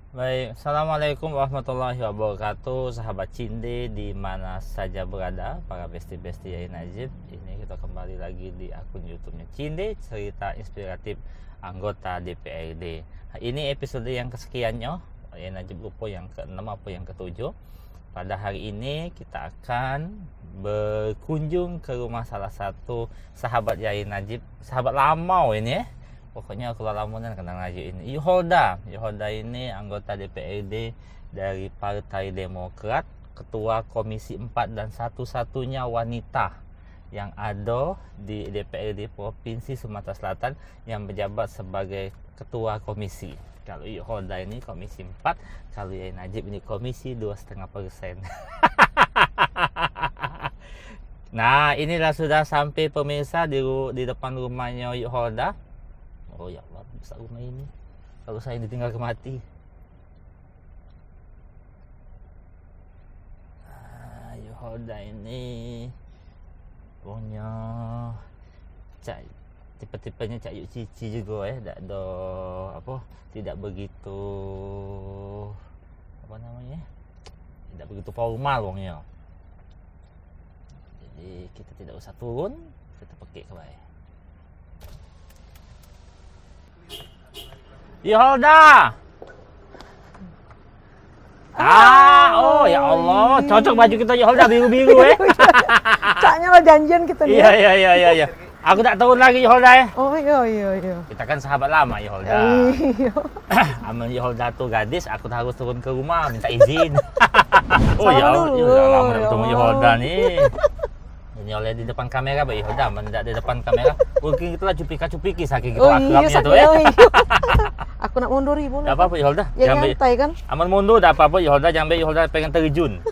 Baik, Assalamualaikum warahmatullahi wabarakatuh, sahabat Cinde di mana saja berada, para besti-besti Yai Najib. Ini kita kembali lagi di akun YouTube-nya Cinde, cerita inspiratif anggota DPRD. Ini episode yang kesekiannya, Yai Najib lupa yang ke-6 apa yang ke-7. Pada hari ini kita akan berkunjung ke rumah salah satu sahabat Yai Najib, sahabat lama ini. Pokoknya aku lamunan kenal aja ini. Yuholda ini anggota DPRD dari Partai Demokrat, ketua Komisi 4 dan satu-satunya wanita yang ada di DPRD Provinsi Sumatera Selatan yang menjabat sebagai ketua komisi. Kalau Yuholda ini Komisi 4, kalau Yai Najib ini Komisi 2,5%. Nah, inilah sudah sampai pemirsa di depan rumahnya Yuholda. Oh ya Allah, besar rumah ini. Kalau saya ditinggal mati. Yuholda ini punya cak tipe-tipenya cak yuk cici juga tak ada apa, tidak begitu apa namanya, tidak begitu formal wongnya. Jadi kita tidak usah turun, kita pakai ke bawah. Yuholda. Oh ya Allah, cocok baju kita Yuholda biru-biru Caknya lah janjian kita nih. Iya. Aku tak tahu lagi Yuholda ya. Oh iya. Kita kan sahabat lama Yuholda. Iya. Amal Yuholda tuh gadis, aku harus turun ke rumah minta izin. Oh ya Sama Allah, dulu, lama ya ketemu Allah. Yuholda nih. Ini oleh di depan kamera, Pak Yuholda, mendak di depan kamera. Mungkin itulah cupika-cupiki saking gitu akrabnya tuh iya. Aku nak munduri boleh. Enggak apa-apa Yuholda. Ya nyantai kan? Aman mundur tak apa-apa Yuholda, jangan sampai Yuholda pengen terjun.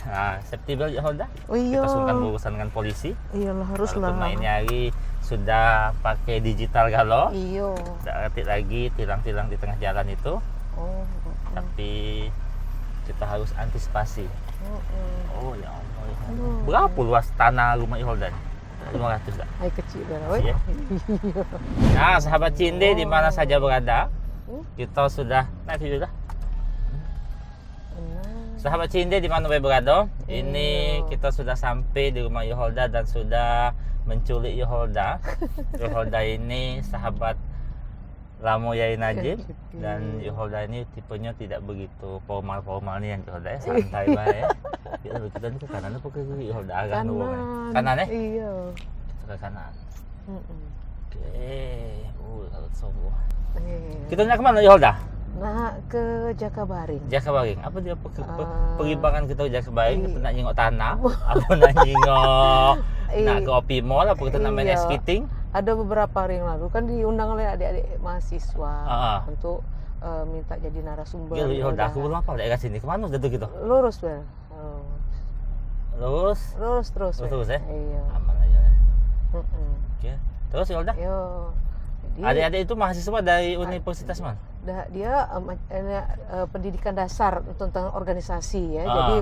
Nah, safety belt Yuholda. Oh iya. Kita sungkan berurusan dengan polisi. Iyalah haruslah. Walaupun ini hari sudah pakai digital galau. Iya. Tidak retik lagi tilang-tilang di tengah jalan itu. Oh. Tapi kita harus antisipasi. Oh ya Allah. Aduh. Berapa luas tanah rumah Yuholda? 500 tak? Hai kecil dah. Iya. Nah, sahabat Cinde di mana saja berada, kita sudah sudah. Sahabat Cinde di mana berada, ini kita sudah sampai di rumah Yuholda dan sudah menculik Yuholda. Yuholda ini sahabat lama Yai Najib dan Yuholda ini tipenya tidak begitu formal nih yang Yuholda ya, santai banget ya. Kita ini ke kanan apa ke kiri Yuholda? Agak nuwang. Kanan ya? Iya. Kita ke kanan. Oke. Kalau sobo. Iya. Kita nak kemana Yuholda? Nah, ke Jakabaring. Jakabaring. Apa dia perimbangan kita Jakabaring? Kita nak nyengok tanah, apa nak nyengok nak ke Opi Mall, apa kita nak main Iya. skating? Ada beberapa hari yang lalu kan diundang oleh adik-adik mahasiswa untuk minta jadi narasumber. Ya Yuholda, aku belum hafal daerah sini. Kemana jatuh gitu? Lurus Bel. Lurus Terus ya? Iya. Aman aja. Oke. Terus Yuholda? Yo. Jadi Adik-adik itu mahasiswa dari universitas mana? dia pendidikan dasar tentang organisasi ya. Jadi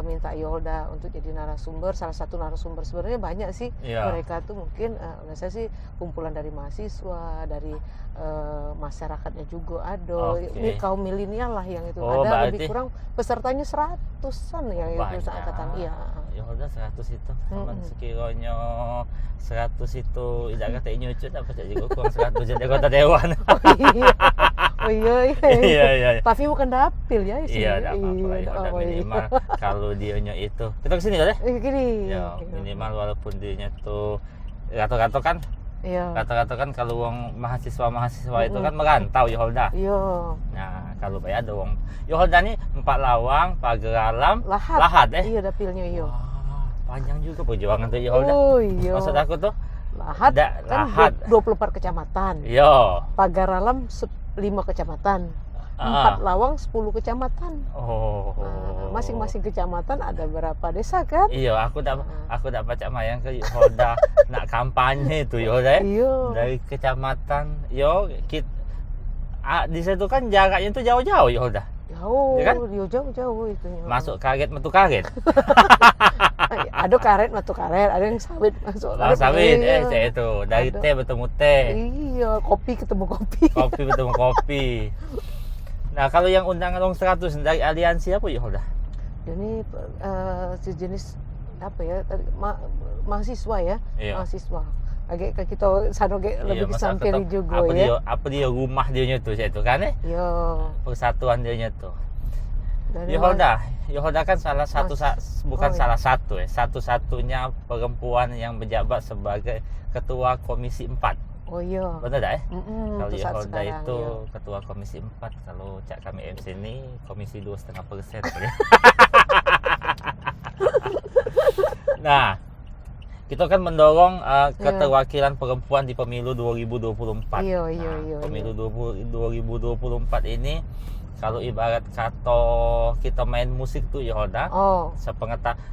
minta Yuholda untuk jadi narasumber, salah satu narasumber. Sebenarnya banyak sih. Iya. Mereka tuh mungkin organisasi kumpulan dari mahasiswa, dari masyarakatnya juga ada. Oke. Ini kaum milenial lah yang itu. Oh, Ada berarti lebih kurang pesertanya 100-an yang itu banyak. seangkatan. Iya. Yuholda 100 itu. Aman sekiranya 100 itu tidak kata nyucut apa jadi kurang 100 jadi kota dewan. Oh iya. Iya. Tapi bukan dapil ya isinya. Iya, enggak apa-apa. Yuholda minimal kalau dianya itu. Kita ke sini ya? Gini. Ya, minimal walaupun dianya tuh rata-rata kan Iya. kan kalau uang mahasiswa itu kan merantau Yuholda. Iya. Nah, kalau bayar ada uang Yuholda nih 4 Lawang, Pagar Alam, Lahat. ya. Iya, dapilnya iya. Wah, panjang juga perjuangan tuh Yuholda. Oh iya. Maksud aku tuh Lahat kan Lahat. 24 kecamatan. Yo. Pagar Alam 5 kecamatan. 4 Lawang 10 kecamatan. Oh. Masing-masing kecamatan ada berapa desa kan? Iya, aku dak baca mayang ke Yuholda nak kampanye itu Yuholda. Iya. Dari kecamatan. Di situ kan jaraknya itu jauh-jauh Yuholda. Jauh, Ya kan? jauh itu. Masuk karet metu karet. Ada karet masuk karet, ada yang sawit masuk karet. Sawit, Iya. saya itu dari Ada. teh bertemu teh, Iya, kopi ketemu kopi. kopi bertemu kopi. Nah, kalau yang undangan 100 dari aliansi apa ya, Holda? Ini sejenis apa ya? Mahasiswa ya, Iya. mahasiswa. Agak kita sano lebih disampiri juga apa ya. Apa dia rumah dia tuh, saya itu kan Yo. persatuan dia tuh. Dari Yoholda kan salah satu bukan iya. salah satu ya, satu-satunya perempuan yang menjabat sebagai ketua komisi 4. Oh iya. Benar dah ya? Kalau Untuk saat Yoholda sekarang, itu iya. ketua komisi 4, kalau Cak kami MC ini komisi 2,5% ya. Nah, kita kan mendorong keterwakilan perempuan di pemilu 2024. Iya. Pemilu 2024 ini kalau ibarat kata kita main musik tuh ya Holda, Oh.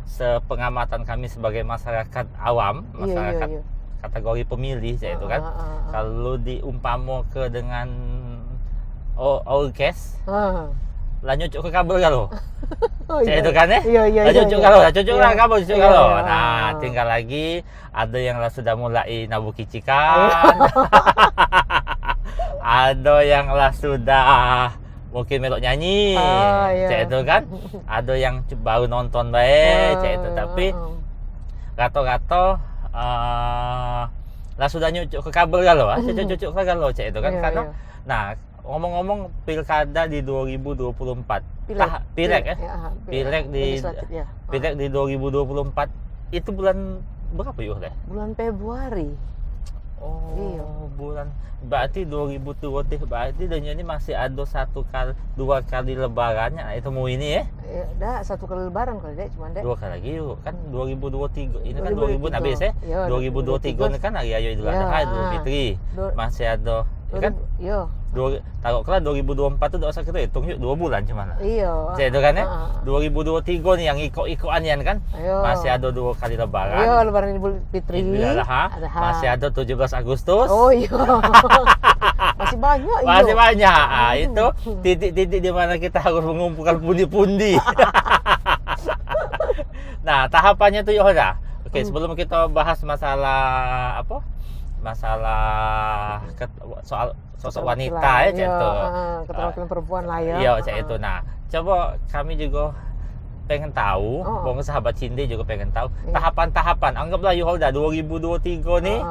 sepengamatan kami sebagai masyarakat awam, masyarakat Iya. kategori pemilih saya itu kan, kalau diumpama ke dengan orkes, lah nyucuk ke kabel kalau, Oh, saya itu kan ya, Iya. lah nyucuk kalau, cucuk lah kabel, cucuk Iya, kalau. iya. Nah, tinggal lagi ada yang lah sudah mulai nabuh kicikan, ada yang lah sudah mungkin melok nyanyi, iya. cek itu kan, ada yang baru nonton baik, cek itu. Tapi rata-rata lah sudah nyucuk ke kabel kalau, cucuk ke kabel, cek itu kan. Iya, Karena, iya. nah ngomong-ngomong pilkada di 2024, Pileg ya, pileg di legislatif, ya. pileg di 2024 itu bulan berapa ya deh? Bulan Februari. Oh, Iya. bulan berarti 2020 berarti dan ini masih ada 2 kali lebarannya. Nah, itu mau ini ya? Ya, dah 1 kali lebaran kali deh, cuman deh. 2 kali lagi yuk. Kan 2023 ini kan 2023. 2000 habis ya. Iya, 2023 ini kan hari raya Idul Iya, Adha, Idul Fitri. Masih ada ya kan? Iya. Taruh kelas 2024 tuh usah kita hitung yuk 2 bulan cuman. Iya. Saya itu kan ya. 2023 nih yang ikut-ikutian kan. Ayo. Masih ada 2 kali lebaran. Iya, lebaran Idul Fitri. Idul Adha. Masih ada 17 Agustus. Oh iya. Masih banyak iya. Masih banyak. Ah, itu titik-titik di mana kita harus mengumpulkan pundi-pundi. Nah, tahapannya tuh Yohoda. Oke, sebelum kita bahas masalah apa? Masalah soal sosok wanita ya, cek itu. Keterwakilan perempuan lah ya. Iya, cek itu. Nah, coba kami juga pengen tahu, bang sahabat Cinde juga pengen tahu tahapan-tahapan. Anggaplah Yoholda 2023 nih.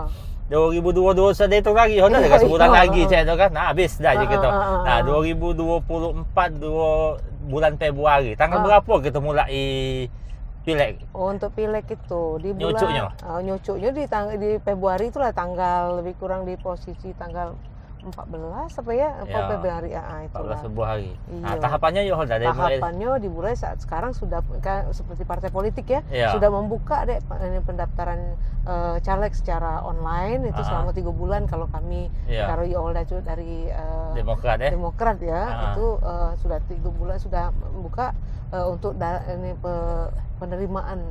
2022 sudah itu lagi, Yoholda tinggal sebulan lagi, cek itu kan. Nah, habis dah gitu. Nah, 2024 bulan Februari. Tanggal berapa kita mulai pileg? Oh, untuk pileg itu di bulan nyucuknya di Februari itulah, tanggal lebih kurang di posisi tanggal 14 apa ya? Februari itulah. 14 sebuah hari. Iya. Nah, tahapannya Yoholda dari tahapannya dimulai saat sekarang sudah seperti partai politik ya, Iya. sudah membuka deh pendaftaran caleg secara online itu selama 3 bulan. Kalau kami kalau Yoholda dari Demokrat ya, itu sudah 3 bulan sudah membuka untuk penerimaan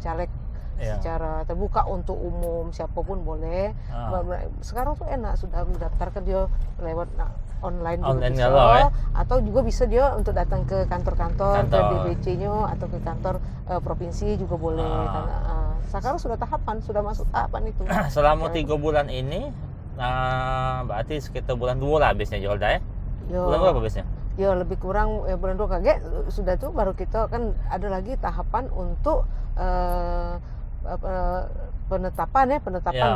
caleg secara terbuka untuk umum, siapapun boleh. Sekarang tuh enak, sudah mendaftarkan dia lewat online juga bisa, atau juga bisa dia untuk datang ke kantor-kantor, ke DBC-nya atau ke kantor provinsi juga boleh. Karena sekarang sudah masuk tahapan itu. Selama 3 bulan ini, berarti sekitar bulan 2 lah habisnya Yoholda ya? Bulan berapa habisnya? Ya lebih kurang bulan 2 kaget sudah tuh, baru kita kan ada lagi tahapan untuk penetapan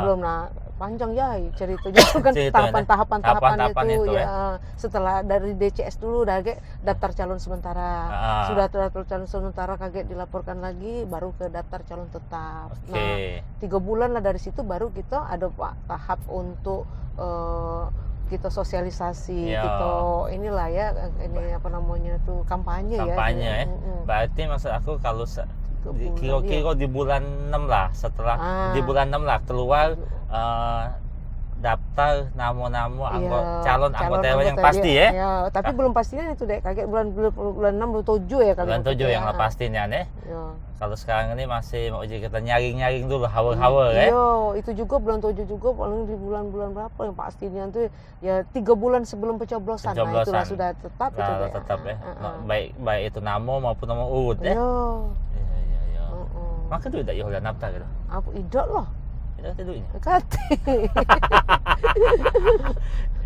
belum. Nah, panjang ya ceritanya itu kan tahapan itu ya. Setelah dari DCS dulu daftar calon sementara, sudah daftar calon sementara kaget dilaporkan lagi baru ke daftar calon tetap. Nah, 3 bulan lah dari situ baru kita ada tahap untuk kita sosialisasi, kita inilah ya, ini apa namanya tuh kampanye ya. Berarti maksud aku kalau kira-kira di bulan 6 lah, setelah di bulan 6 lah keluar daftar nama-nama calon anggota yang pasti ya. Tapi belum pastinya itu deh, kaget bulan 6 bulan 7 ya kali. Bulan 7 yang lah pastinya nih. Kalau sekarang ini masih mau kita nyaring-nyaring dulu hawa-hawa ya. Iya, itu juga bulan 7 juga, paling di bulan-bulan berapa yang pastinya tuh ya 3 bulan sebelum pencoblosan. Nah, itulah sudah tetap itu deh. Tetap ya. Baik itu nama maupun nomor urut ya. Iya. Maka tuh tidak Yoholda naftar gitu. Apa idak loh. Tidak kate duitnya. Kate.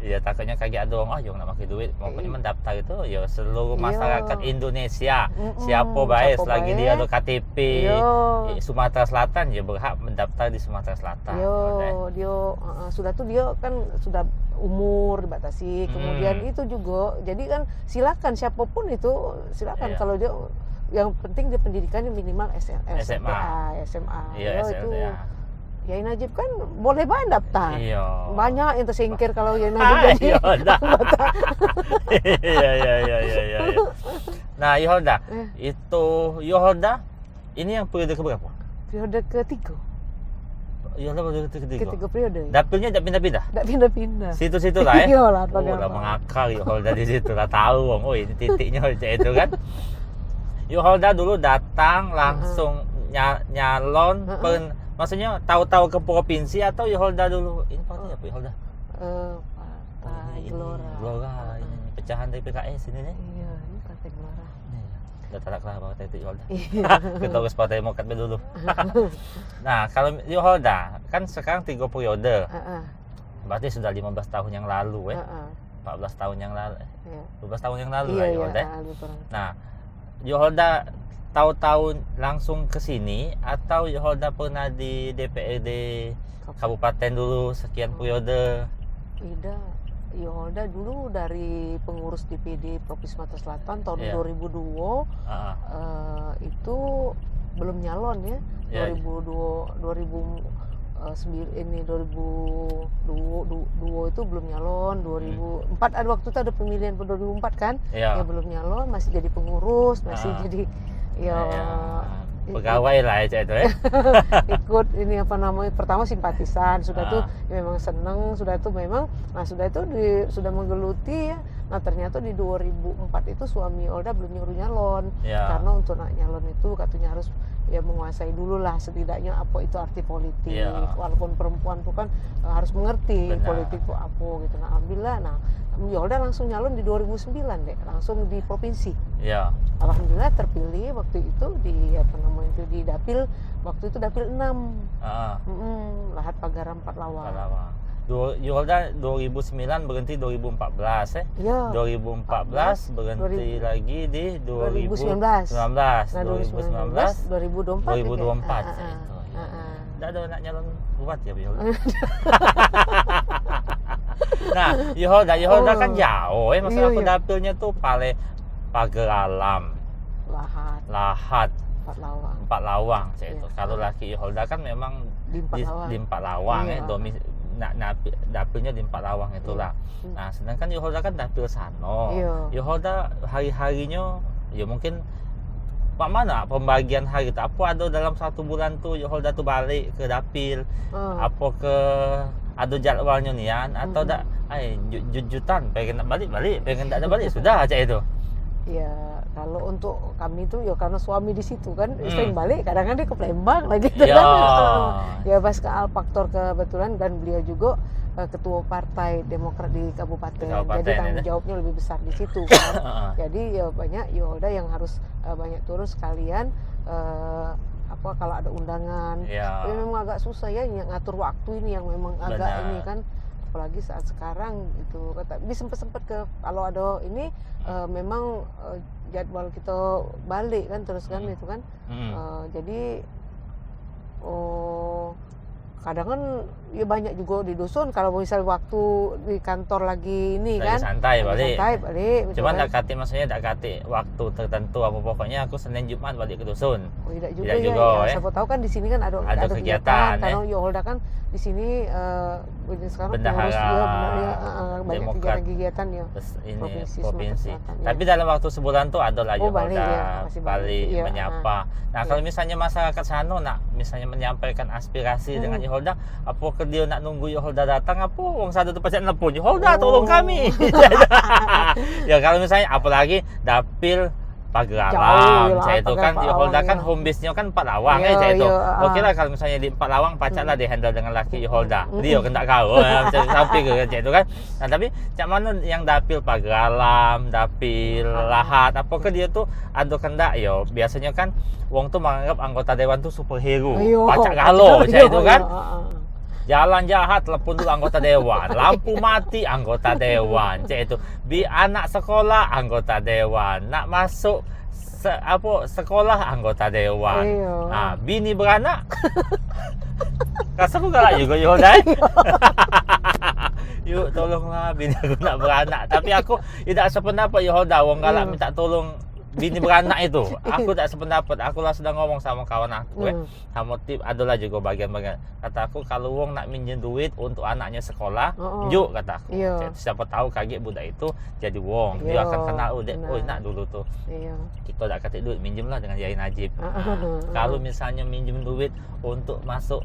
Iya takutnya kaget dong, yang nak pakai duit. Pokoknya mendaftar itu ya seluruh Iya. masyarakat Indonesia. Mm-mm, Siapa baik siapa selagi baik. dia ada KTP Sumatera Selatan ya berhak mendaftar di Sumatera Selatan. Dia sudah tuh dia kan sudah umur dibatasi. Kemudian itu juga. Jadi kan silakan siapapun itu silakan Iya. kalau dia yang penting dia pendidikannya minimal SMA. Iya, itu SMA. Yai Najib kan boleh banget daftar. Iya. Banyak yang tersingkir kalau Yai Najib jadi Yolda. Iya. Nah, Yolda, itu Yolda ini yang periode keberapa? periode ketiga. Yolda periode ketiga. Ketiga periode. Dapilnya tidak pindah-pindah. Enggak pindah-pindah. Situ-situ lah ya. Iya lah, Udah mengakar Yolda di situ lah tahu, oh ini titiknya itu kan. Yolda dulu datang langsung nyalon maksudnya tahu-tahu ke provinsi atau Yolda dulu ini partai apa Yolda? Partai Gelora. Gelora ini pecahan dari PKS ini nih. Iya, ini Partai Gelora. Udah tak lah partai itu Yolda. Iya. Kita urus Partai Demokrat dulu. Nah, kalau Yolda kan sekarang 3 periode. Berarti sudah 15 tahun yang lalu 14 tahun yang lalu. 12 tahun yang lalu lah Yolda. Nah, Yolda tahu-tahu langsung ke sini atau Yolda pernah di DPRD kabupaten dulu sekian periode? Tidak. Yolda dulu dari pengurus DPD Provinsi Sumatera Selatan tahun 2002 itu belum nyalon ya. 2002 ini 2002 itu belum nyalon. 2004 ada waktu itu ada pemilihan 2004 kan? Ya belum nyalon, masih jadi pengurus, masih jadi pegawai lah ya itu ya. Ikut ini apa namanya, pertama simpatisan, sudah tuh memang seneng, sudah tuh memang, nah sudah itu sudah menggeluti ya. Nah ternyata di 2004 itu suami Yolda belum nyuruh nyalon, karena untuk nak nyalon itu katanya harus ya menguasai dulu lah setidaknya apa itu arti politik, walaupun perempuan tuh kan harus mengerti politik itu apa gitu. Nah alhamdulillah, nah Yolda langsung nyalon di 2009 deh, langsung di provinsi. Alhamdulillah terpilih waktu itu di apa namanya itu di dapil, waktu itu dapil 6 Lahat Pagara 4 Lawang. Yolda 2009 berhenti 2014 ya. 2014 berhenti lagi di 2019. Nah 2019 2024 itu. Enggak ada nak nyalon buat ya Yolda. Nah, Yolda kan jauh ya, maksudnya aku dapilnya tuh Pagar Alam, Lahat, 4 Lawang itu. Kalau laki Yolda kan memang di 4 Lawang ya, dapilnya di 4 Lawang itulah. Nah, sedangkan Yolda kan dapil Sano. Yolda hari-harinya ya mungkin Pak mana pembagian hari itu? Apa ada dalam 1 bulan tuh Yolda tuh balik ke dapil? Apa ke ada jadwalnya nian atau enggak? Jujutan pengen balik, pengen enggak ada balik sudah aja itu. Ya kalau untuk kami itu ya karena suami di situ kan sering balik, kadang-kadang dia ke Palembang lagi gitu kan. Ya pas ke faktor kebetulan, dan beliau juga ketua partai Demokrat di kabupaten. Jadi tanggung jawabnya lebih besar di situ kan. Jadi ya banyak Yolda yang harus banyak turun sekalian apa kalau ada undangan. Ya memang agak susah ya ngatur waktu ini yang memang agak ini kan, apalagi saat sekarang itu sempet ke kalau ada ini memang jadwal kita balik kan terus kan itu kan. Jadi kadang kan ya banyak juga di dusun kalau misal waktu di kantor lagi ini lagi kan santai balik. Cuman enggak kate maksudnya enggak kate waktu tertentu apa pokoknya aku Senin Jumat balik ke dusun. Tidak juga ya. Siapa tahu kan di sini kan ada kegiatan karena Yolda kan di sini sekarang banyak kegiatan ya provinsi. Tapi dalam waktu sebulan tuh ada lah Yolda balik menyapa. Nah, kalau misalnya masyarakat sana nak misalnya menyampaikan aspirasi dengan Yolda, apa ke dia nak nunggu Yolda datang apa wong sada tu pacak nelpon Yolda tolong kami. Ya kalau misalnya apalagi dapil Pagar Jauh Alam, lah, saya itu Pagar kan Pak Yoholda Lawang, kan ya. home base-nya kan Pak Lawang Iya, ya saya itu. iya, Oke lah kalau misalnya di Pak Lawang pacak lah di handle dengan laki Yoholda. Dia kan tak kau macam samping ke saya itu kan. Nah tapi cak mana yang dapil Pagar Alam, dapil Lahat, apa ke dia tuh ada kendak yo. Biasanya kan wong tuh menganggap anggota dewan tuh superhero. Iya, Pacak galo saya itu kan. iya. Jalan jahat telepon dulu anggota dewan, lampu mati anggota dewan, cek itu. Anak sekolah anggota dewan, nak masuk sekolah anggota dewan. Iya. Nah, bini beranak. Rasa aku galak juga Yoholda. Yuk tolonglah bini aku nak beranak. Tapi aku tidak sependapat Yoholda, wong galak minta tolong bini beranak itu. Aku tak sependapat. Aku lah sedang ngomong sama kawan aku sama tip adalah juga bagian-bagian. Kata aku kalau wong nak minjem duit untuk anaknya sekolah, yuk kata aku. Iya. Siapa tahu kaget budak itu jadi wong. Iya, Dia akan kenal benar. oh nak dulu tuh. Iya. Kita tak kasih duit minjemlah dengan Yai Najib. Kalau misalnya minjem duit untuk masuk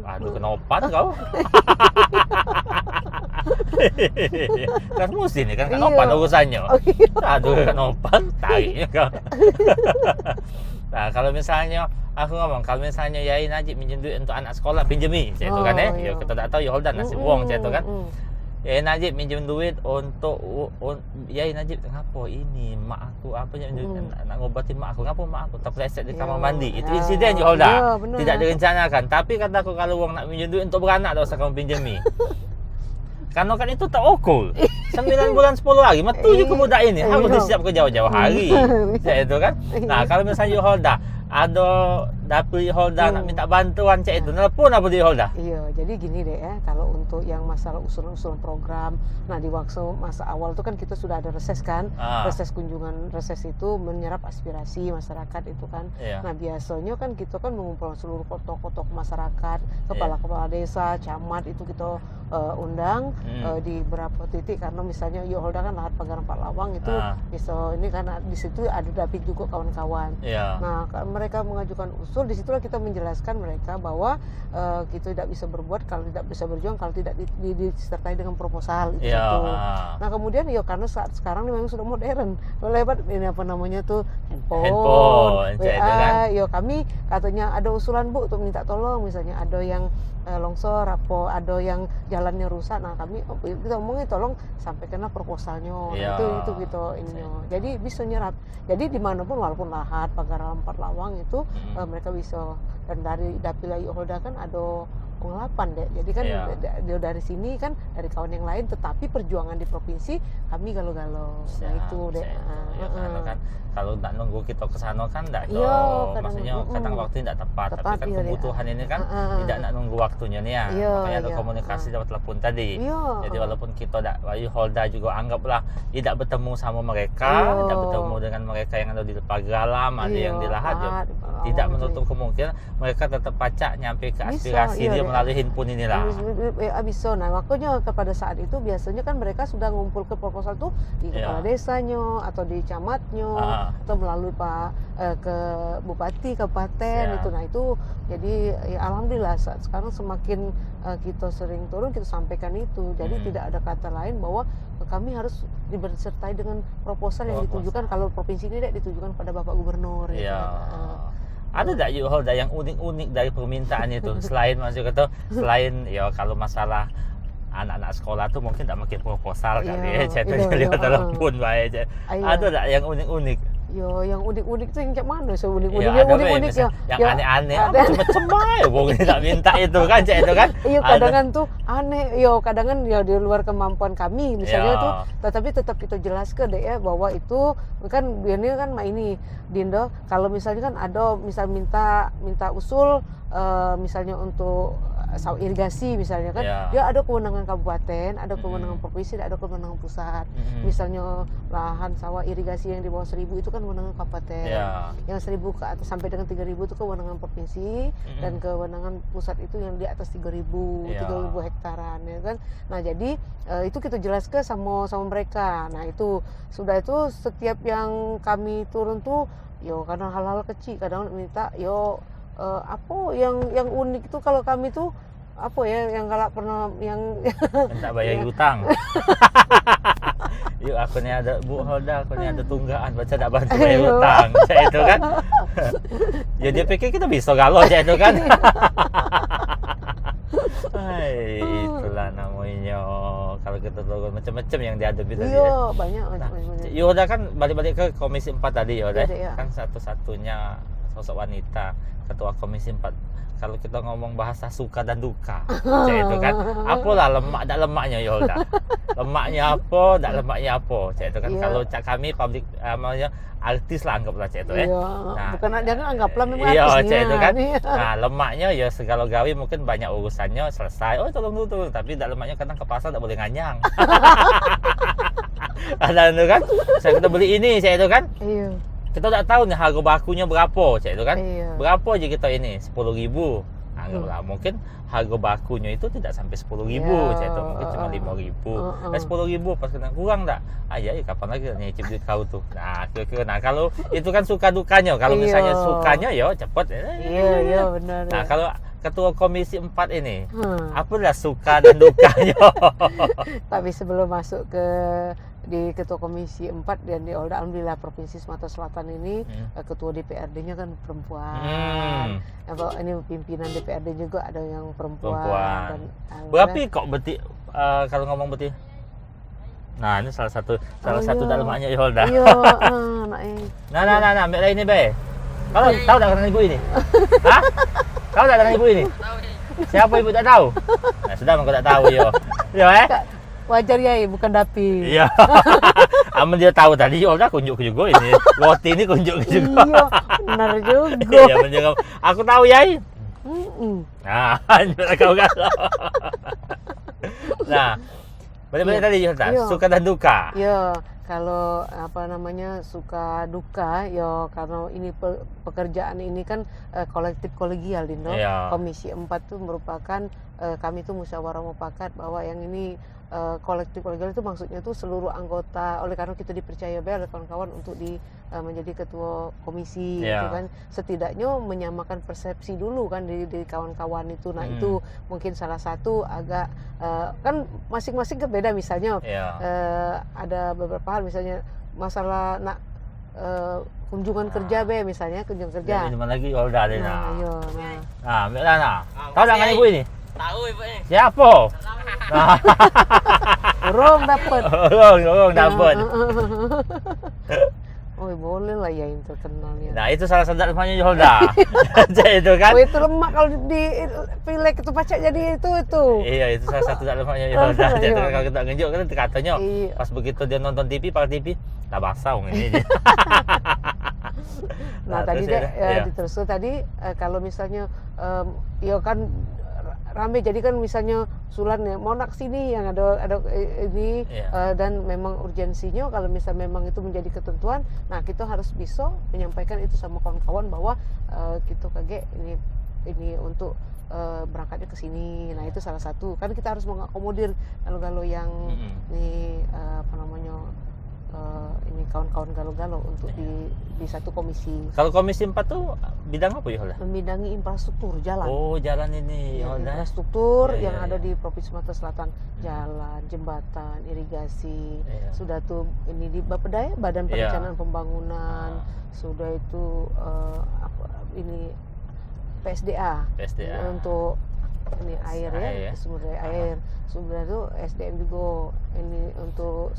aduh kenopan kau. Kan mesti nih kan kenopan urusannya. Aduh kenopan tariknya kau. Nah kalau misalnya aku ngomong kalau misalnya Yai Najib minjem duit untuk anak sekolah pinjemi saya itu kan ya. Ya kita tak tahu Yoholda nasib wong saya itu kan. Yai Najib minjem duit untuk Yai Najib ngapa ini mak aku apa yang nak ngobatin mak aku ngapa mak aku terpleset di kamar mandi itu insiden Yoholda tidak direncanakan tapi kataku kalau wong nak minjem duit untuk beranak tak usah kamu pinjemi. Karena kan itu tak okul 9 bulan 10 hari metu juga budak ini harus disiap ke jauh-jauh hari saya itu kan. Nah kalau misalnya Yoholda ada dapil Yoholda nak minta bantuan cek itu nelpon apa di Yoholda. Iya, jadi gini deh ya, kalau untuk yang masalah usulan-usulan program, nah di waktu masa awal itu kan kita sudah ada reses kan, reses kunjungan reses itu menyerap aspirasi masyarakat itu kan. Nah biasanya kan kita kan mengumpulkan seluruh tokoh-tokoh masyarakat, kepala-kepala desa, camat itu kita undang di beberapa titik karena misalnya Yoholda kan Lahat Pagar Pak Lawang itu bisa ini karena di situ ada dapil juga kawan-kawan. Nah mereka mengajukan usul, disitulah kita menjelaskan mereka bahwa kita tidak bisa berbuat kalau tidak bisa berjuang kalau tidak disertai dengan proposal itu. Nah kemudian ya karena saat sekarang memang sudah modern, lewat ini apa namanya tuh handphone, WA, kan? Ya kami katanya ada usulan Bu untuk minta tolong misalnya ada yang longsor apa ada yang jalannya rusak, nah kami kita ngomongin tolong sampaikanlah proposalnya. Nah, itu gitu ininya. Jadi bisa nyerap. Jadi dimanapun walaupun Lahat, Pagar Alam, Pak Lawang itu mereka bisa, dan dari dapil Yoholda kan ada pengelapan deh. Jadi kan dari sini kan dari kawan yang lain, tetapi perjuangan di provinsi kami galau-galau. Nah itu deh. Kan kalau tak nunggu kita ke sana kan enggak maksudnya kadang waktu tidak tepat, tapi kan kebutuhan ini kan tidak nak nunggu waktunya nih ya. Makanya ada komunikasi lewat telepon tadi. Jadi walaupun kita Yoholda juga anggaplah tidak bertemu sama mereka, tidak bertemu dengan mereka yang ada di Pagar Alam, ada yang di Lahat, tidak menutup kemungkinan mereka tetap pacak nyampe ke aspirasi dia melalui handphone inilah. Bisa. Nah makanya pada saat itu biasanya kan mereka sudah ngumpul ke proposal tuh di kepala desanya atau di camatnya atau melalui ke bupati kabupaten itu. Nah itu jadi ya alhamdulillah sekarang semakin kita sering turun kita sampaikan itu. Jadi tidak ada kata lain bahwa kami harus disertai dengan proposal yang ditujukan kalau provinsi ini ditujukan pada Bapak Gubernur. Ada tak Yoholda yang unik-unik dari permintaan itu selain maksud kata selain ya kalau masalah anak-anak sekolah tuh mungkin tak makin proposal kali ya ceritanya lewat telepon baik. Ada tak yang unik-unik? Yo, yang unik-unik tuh yang macam mana? So unik-unik, yang unik-unik yang aneh-aneh, macam-macam aja. Pokoknya tak minta itu kan, cek itu kan. Iya, kadangan tuh aneh. Yo, kadangan ya di luar kemampuan kami, misalnya tuh. Tetapi tetap kita jelaskan deh ya bahwa itu kan ini kan ini Dindo. Kalau misalnya kan ada misal minta usul, misalnya untuk sawah irigasi misalnya kan, dia ada kewenangan kabupaten, ada kewenangan provinsi, ada kewenangan pusat. Misalnya lahan sawah irigasi yang di bawah 1000 itu kan kewenangan kabupaten, yang 1000 ke atas sampai dengan 3000 itu kewenangan provinsi, dan kewenangan pusat itu yang di atas 3000 hektaran ya kan. Nah jadi itu kita jelaskan sama mereka. Nah itu sudah itu setiap yang kami turun tuh yo kadang hal-hal kecil, kadang minta yo apa yang unik itu kalau kami tuh apa ya yang kalau pernah yang minta bayar utang. Yuk aku nih ada Bu Holda, aku nih ada tunggaan baca tak bantu bayar hutang. Cak itu kan. Ya dia pikir kita bisa galau cak itu kan. Hai, itulah namanya kalau kita tahu macam-macam yang dihadapi tadi. Iya, banyak macam-macam. Yoda kan balik-balik ke Komisi 4 tadi Yoda. Iya. Kan satu-satunya sosok wanita ketua Komisi 4. Kalau kita ngomong bahasa suka dan duka, cak itu kan, apalah lemak tak lemaknya Yoda. Lemaknya apa, tak lemaknya apa, cak itu kan. Iya. Kalau cak kami public namanya artis lah anggaplah cak itu Iya. Nah, Bukan jangan anggaplah memang iya, artisnya. cak itu kan. Iya. Nah, lemaknya ya segala gawe mungkin banyak urusannya selesai. Oh, tolong dulu. Tapi tak lemaknya kadang ke pasar tak boleh nganyang. Kadang itu kan, saya kita beli ini, cak itu kan. Iya. Kita tak tahu nih harga bakunya berapa, cak itu kan. Iya. Berapa aja kita ini? 10.000. Anggaplah mungkin harga bakunya itu tidak sampai 10.000, Iya. cak itu mungkin cuma 5.000. 10.000 pas kena kurang tak? Ya kapan lagi nyicip duit kau tuh. Nah, kira-kira nah kalau itu kan suka dukanya. Kalau Iya. misalnya sukanya ya cepet. Iya, benar. Nah, kalau ketua Komisi 4 ini, Hmm. apalah suka dan dukanya? Tapi sebelum masuk ke di Ketua Komisi 4 dan di Olda, alhamdulillah Provinsi Sumatera Selatan ini ketua DPRD-nya kan perempuan. Ini pimpinan DPRD juga ada yang perempuan. Dan Berapa kok beti kalau ngomong beti? Nah, ini salah satu dalemannya Yolda. Iya, anaknya. Nah, ambil ini be. Kalau tahu tak dengan ibu ini? Hah? Tahu tak dengan ibu ini? Siapa ibu tak tahu? Nah, sudah kau tak tahu yo. Yo Wajar ya, bukan Dapi. Iya. Aman dia tahu tadi Yolda kunjuk juga ini. Roti ini kunjuk juga. Iya, benar juga. Iya, benar. Aku tahu Yai. Nah, kau galau. Nah, balik-balik tadi Yolda, suka dan duka. Iya, kalau apa namanya suka duka ya karena ini pekerjaan ini kan kolektif kolegial Dindo. Iya. Komisi 4 itu merupakan kami itu musyawarah mufakat bahwa yang ini kolektif kolegial itu maksudnya itu seluruh anggota, oleh karena kita dipercaya oleh kawan-kawan untuk menjadi ketua komisi gitu kan, setidaknya menyamakan persepsi dulu kan di kawan-kawan itu. Nah itu mungkin salah satu agak kan masing-masing beda, misalnya ada beberapa hal, misalnya masalah kunjungan kerja misalnya kunjungan kerja. Ini mana lagi Yolda ada Nah, ambil lah. Tahu tak kan ibu ini? Tahu ibu ini. Siapa? Orang dapat. Orang dapat. Oh boleh lah ya yang terkenalnya. Nah itu salah satu namanya Yolda. Itu kan. Oh itu lemak kalau di pilek itu pacak jadi itu. Iya itu salah satu namanya Yolda. Jadi kalau kita ngejuk kan katanya pas begitu dia nonton TV pakai TV tak basah ini. Nah tadi diteruskan tadi kalau misalnya ya kan rame, jadi kan misalnya Sulan ya mau nak sini yang ada ini dan memang urgensinya kalau misal memang itu menjadi ketentuan, nah kita harus bisa menyampaikan itu sama kawan-kawan bahwa kita kaget ini untuk berangkatnya ke sini. Nah itu salah satu kan kita harus mengakomodir galau-galau yang ini apa namanya ini kawan-kawan galau-galau untuk di satu komisi. Kalau komisi 4 tuh bidang apa ya? Membidangi infrastruktur jalan. Oh jalan ini. Infrastruktur yang ada di Provinsi Sumatera Selatan, jalan, jembatan, irigasi. Sudah tuh ini di Bapedaya, Badan Perencanaan Pembangunan. Sudah itu ini PSDA. Untuk ini air sumber daya air. Sumber itu SDM juga ini untuk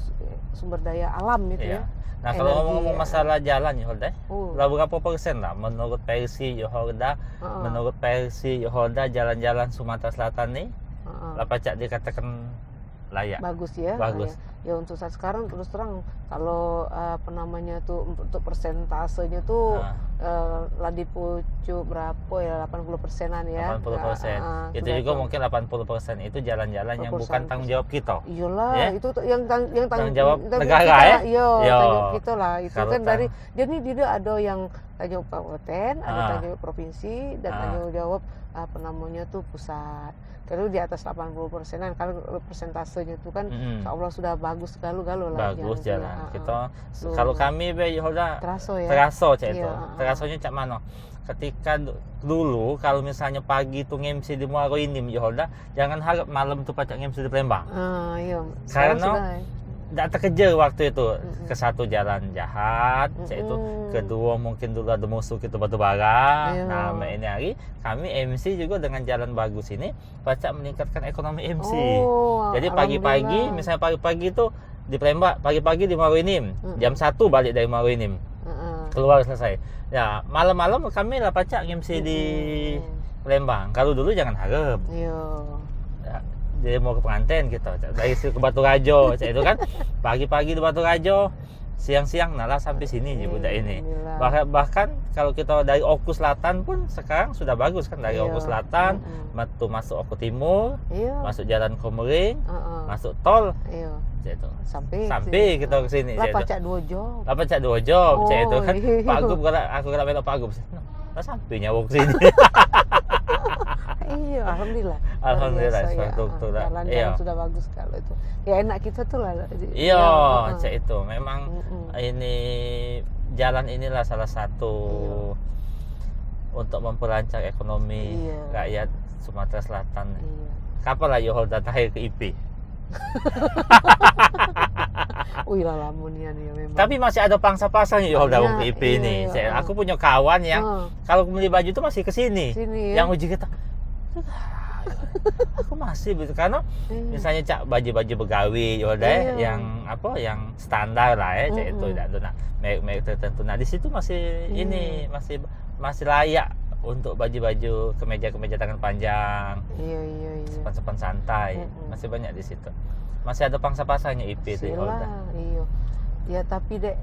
sumber daya alam itu Nah kalau ngomong masalah jalan Yolda, berapa persen lah menurut versi Yolda, menurut versi Yolda jalan-jalan Sumatera Selatan nih, lapacak dikatakan layak. Bagus ya. Bagus. Ya untuk saat sekarang terus terang kalau apa namanya tuh untuk persentasenya tuh ladi pucuk berapa ya 80%-an ya. 80%. Itu juga mungkin 80% itu jalan-jalan yang bukan tanggung jawab kita. Iyalah, itu yang tanggung jawab negara kita, tanggung kita lah. Itu kalau kan dari jadi dia ada yang tanggung jawab kabupaten, ada tanggung jawab provinsi dan tanggung jawab apa namanya tuh pusat. Kalau di atas 80%-an, kalau persentasenya itu kan insya Allah sudah bagus galau-galau lah. Bagus jalan. Kita kalau kami Yolda teraso cak itu. Terasonya cak mana? Ketika dulu kalau misalnya pagi tuh ngemsi di Muaro ini Yolda, jangan harap malam tuh pacak ngemsi di Palembang. Iya. Karena tidak terkejar waktu itu. Ke satu jalan jahat, yaitu kedua mungkin dulu ada musuh itu batu bara. Nah, ini hari kami MC juga dengan jalan bagus ini baca meningkatkan ekonomi MC. Jadi pagi-pagi, misalnya pagi-pagi itu di Palembang, pagi-pagi di Maruinim, jam 1 balik dari Maruinim, keluar selesai. Ya, malam-malam kami lah pacak MC di Palembang. Kalau dulu jangan harap. Ya, jadi mau ke pengantin gitu, dari ke Batu Rajo, itu kan pagi-pagi di Batu Rajo, siang-siang nalah sampai sini budak ini. Bahkan kalau kita dari Oku Selatan pun sekarang sudah bagus kan, dari Oku Selatan masuk Oku Timur, masuk Jalan Komering, masuk tol, itu sampai kita ke sini. Lah pacak 2 job. Lah pacak 2 job, itu kan Pak Gub aku kena melok Pak Gub. Lah sampai nyawa ke sini. Iya, alhamdulillah. Alhamdulillah, jalan sudah bagus kalau itu. Ya enak kita tuh lah. Iya, itu memang ini jalan inilah salah satu untuk memperlancar ekonomi rakyat Sumatera Selatan. Kapan lah Yoholda terakhir ke IP? Wih lah lamunian ya memang. Tapi masih ada pangsa-pasarnya Yoholda ke IP ini. Aku punya kawan yang kalau beli baju itu masih ke sini. Yang uji kita aku masih begitu karena misalnya cak baju-baju begawi Yoholda yang apa yang standar lah cak itu nah merek tertentu. Nah di situ masih ini masih layak untuk baju-baju kemeja tangan panjang, sepan-sepan santai, masih banyak di situ. Masih ada pangsa pasarnya IP itu Yoholda. Ya tapi dek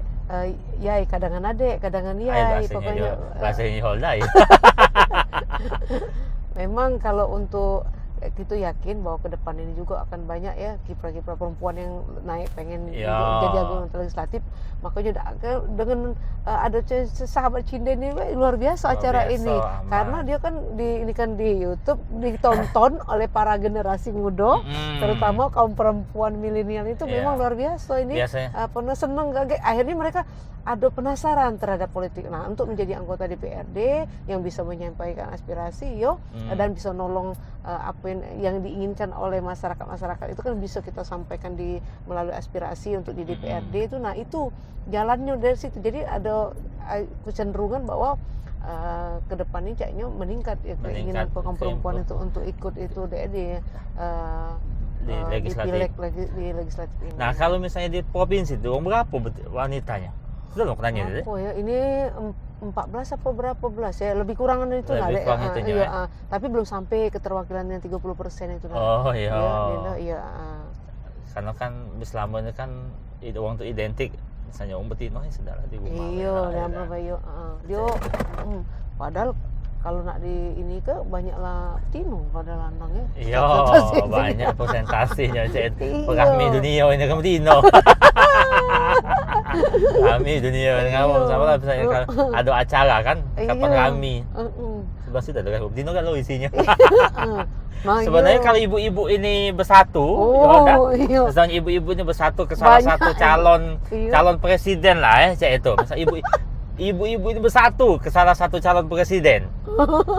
ya kadang-kadang adek, kadang-kadang ya pokoknya bahasanya Yoholda ya. Memang kalau untuk gitu yakin bahwa ke depan ini juga akan banyak ya kiprah-kiprah perempuan yang naik pengen jadi anggota legislatif. Makanya dengan ada sahabat Cinde ini luar biasa acara ini karena dia kan di YouTube ditonton oleh para generasi muda, terutama kaum perempuan milenial itu memang luar biasa ini. Pernah seneng akhirnya mereka ada penasaran terhadap politik. Nah, untuk menjadi anggota DPRD yang bisa menyampaikan aspirasi dan bisa nolong apa yang diinginkan oleh masyarakat itu kan bisa kita sampaikan melalui aspirasi untuk di DPRD itu. Nah, itu jalannya dari situ. Jadi ada kecenderungan bahwa ke depan ini kayaknya meningkat ya keinginan kaum perempuan itu untuk ikut itu di legislatif. Di legislatif ini. Nah, kalau misalnya di provinsi itu berapa wanitanya? Sudah mau nanya deh. Oh ya, ini 14 apa berapa belas ya, lebih kurangan itu lah tapi belum sampai keterwakilan yang 30% itu lah. Oh iya. Iya. Karena kan selama ini kan uang itu identik, misalnya betina ya sudah lah di rumah. Iya, dia padahal kalau nak di ini ke banyaklah tino pada landangnya. Iya, banyak presentasinya kami dunia ini kamu tino. Kami dunia ngomong sama lah misalnya kalau ada acara kan kapan kami. Sebelah sudah ada tino kan lo isinya. Sebenarnya kalau ibu-ibu ini bersatu, misalnya ibu-ibu ini bersatu ke salah satu calon presiden lah itu. Misal ibu-ibu ini bersatu ke salah satu calon presiden,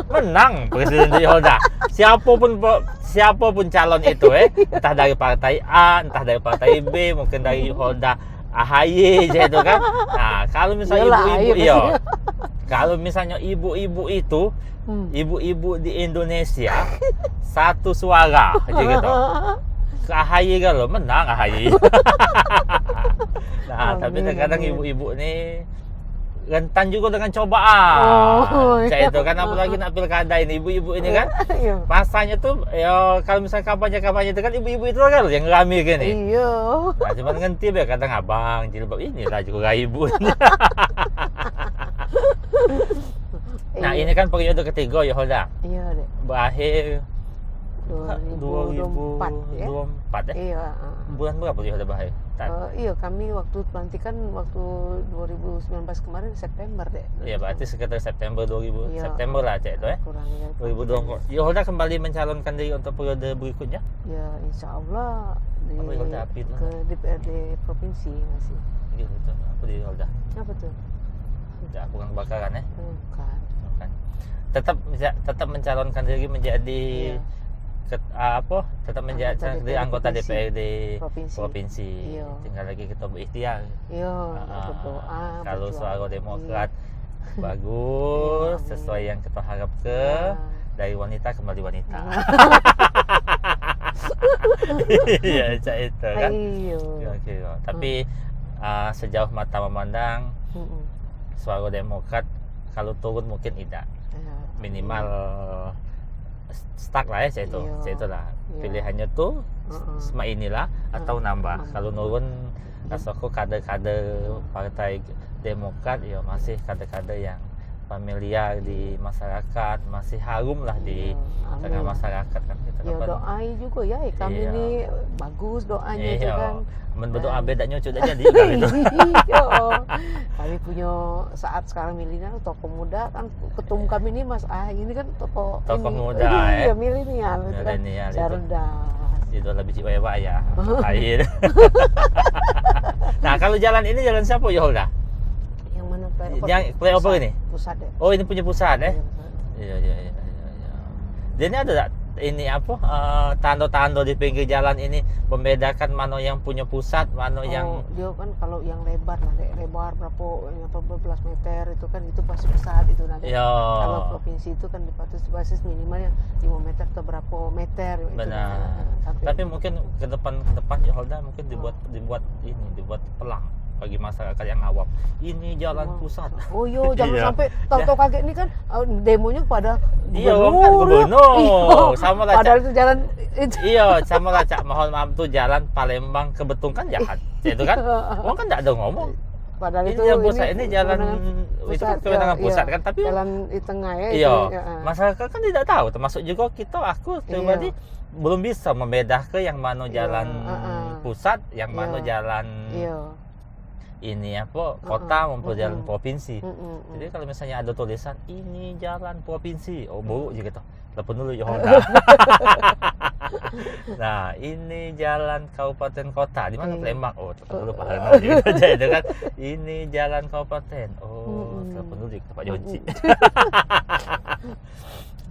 menang presiden Yoholda. Siapapun calon itu entah dari partai A, entah dari partai B, mungkin dari Yoholda AHY itu kan. Nah, kalau misalnya kalau misalnya ibu-ibu itu ibu-ibu di Indonesia satu suara aja gitu. Ke AHY kalau menang AHY. Nah, tapi kadang ibu-ibu ini rentan juga dengan cobaan. Itu kan apalagi nak pilkada ini ibu-ibu ini kan. Masanya tuh ya kalau misalnya kampanye itu kan ibu-ibu itu kan yang rame kan nih. Iya. Nah, cuman ngenti ya kadang abang jilbab ini lah juga ibu. Nah, ini kan periode ketiga Yoholda. Iya, Dek. Berakhir 2024 ya. 2024 ya? Iya. Bulan berapa Yoholda berakhir? Iya, kami waktu pelantikan waktu 2019 kemarin September deh. Iya, berarti sekitar September 2000. September lah cek itu ya. Kurang ya. 2020. Yoholda kembali mencalonkan diri untuk periode berikutnya? Ya, insya Allah ke DPRD provinsi masih. Gitu, apa di Yoholda? Apa tuh? Ya, bukan kebakaran ya? Bukan. Tetap mencalonkan diri menjadi tetap menjadi anggota DPRD provinsi. Iya. Tinggal lagi kita berikhtiar. Iya, berdoa. Kalau berjuang. suara Demokrat bagus, Iya, sesuai yang kita harapkan, dari wanita kembali wanita. Iya, cak itu kan. Iya. Kira-kira. Tapi sejauh mata memandang, suara Demokrat kalau turun mungkin tidak. Minimal stuck lah ya, saya itu. Iya. Saya itulah. Iya. Pilihannya tuh sama inilah atau nambah. Kalau nurun rasaku kader-kader Partai Demokrat ya masih kader-kader yang familiar di masyarakat, masih harum lah di tengah masyarakat kan kita Ya doai juga ya, kami Iya. ini bagus doanya itu iya. kan. Men berdoa beda nyucuk aja jadi juga gitu. Iya. Kami punya saat sekarang milenial tokoh muda kan, ketum kami ini Mas ini kan tokoh Muda iya, milenial itu kan. Milenial itu. Cerdas. Itu lebih wewa ya. Air. Nah, kalau jalan ini jalan siapa ya Holda? Yang mana Yang flyover ini? Pusat ya. Oh, ini punya pusat ya? Iya. Iya. Dia ini ada tak ini tanda-tanda di pinggir jalan ini membedakan mana yang punya pusat, mana yang dia kan kalau yang lebar berapa belas meter itu kan itu pasti pusat itu nanti. ya. Kalau provinsi itu kan basis minimal yang 5 meter atau berapa meter itu. Benar. Tapi mungkin ke depan ya Holda mungkin dibuat pelang bagi masyarakat yang awam. Ini jalan pusat. Oh iya, jangan Iya. sampai tahu-tahu kaget ini kan demonya pada Iya, kan gubernur. Iya. Sama lah. Padahal itu jalan itu. Iya, sama lah Cak. Mohon maaf tuh jalan Palembang ke Betung kan jahat. Itu kan. Orang kan enggak ada ngomong. Padahal Ini itu jalan pusat, ini jalan kewenangan itu kan kewenangan ya, pusat iya. kan, tapi jalan di tengah ya. iya, itu, ya. masyarakat kan tidak tahu, termasuk juga aku pribadi belum bisa membedakan yang mana jalan pusat, yang mana jalan Iya. ini kota maupun jalan provinsi. Mm-mm. Jadi kalau misalnya ada tulisan ini jalan provinsi, oh buruk gitu. Telepon dulu ya Honda. Nah, ini jalan kabupaten kota. Di mana Palembang? Oh, telepon dulu Pak Harno gitu aja itu kan. Ini jalan kabupaten. Oh, telepon dulu ke Pak Jonci.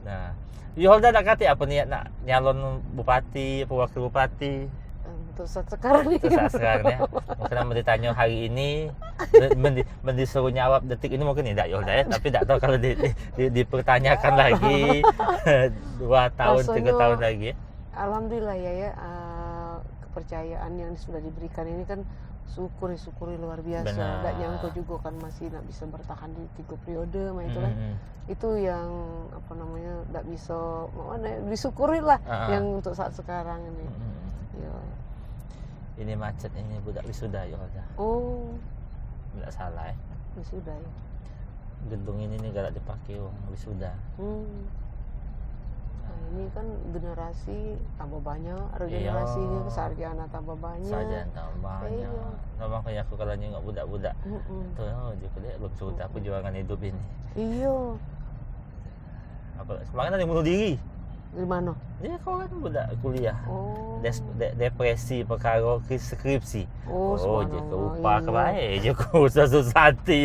Nah, Yolda nak kata apa nih nak nyalon bupati, wakil bupati? Untuk saat sekarang ini. Untuk saat sekarang ya. Mungkin mau ditanya hari ini, disuruh jawab detik ini mungkin tidak Yolda ya, tapi tidak tahu kalau dipertanyakan lagi 2 tahun, 3 tahun lagi. Alhamdulillah ya, kepercayaan yang sudah diberikan ini kan syukuri luar biasa. Benar. Nggak nyangka juga kan masih nggak bisa bertahan di 3 periode, itu kan. Itu yang nggak bisa disyukuri lah yang untuk saat sekarang ini. Ya. Ini macet ini budak wisuda Yolda. Oh, Tidak salah ya. wisuda ya. Gedung ini nih galak dipakai orang wisuda. Nah, ini kan generasi tambah banyak, ada Iya. generasi sarjana tambah banyak. Sarjana tambah banyak. Iya. Memang kayak aku kalau nengok budak-budak. Tuh, juga dia belum sudah perjuangan hidup ini. Iya. Apa kemarin ada yang bunuh diri. Di mana? Dia kau kan budak kuliah. Oh. Depresi perkara skripsi. Oh, je subhanallah, kerupa iya. kebaik je kau susah-susati.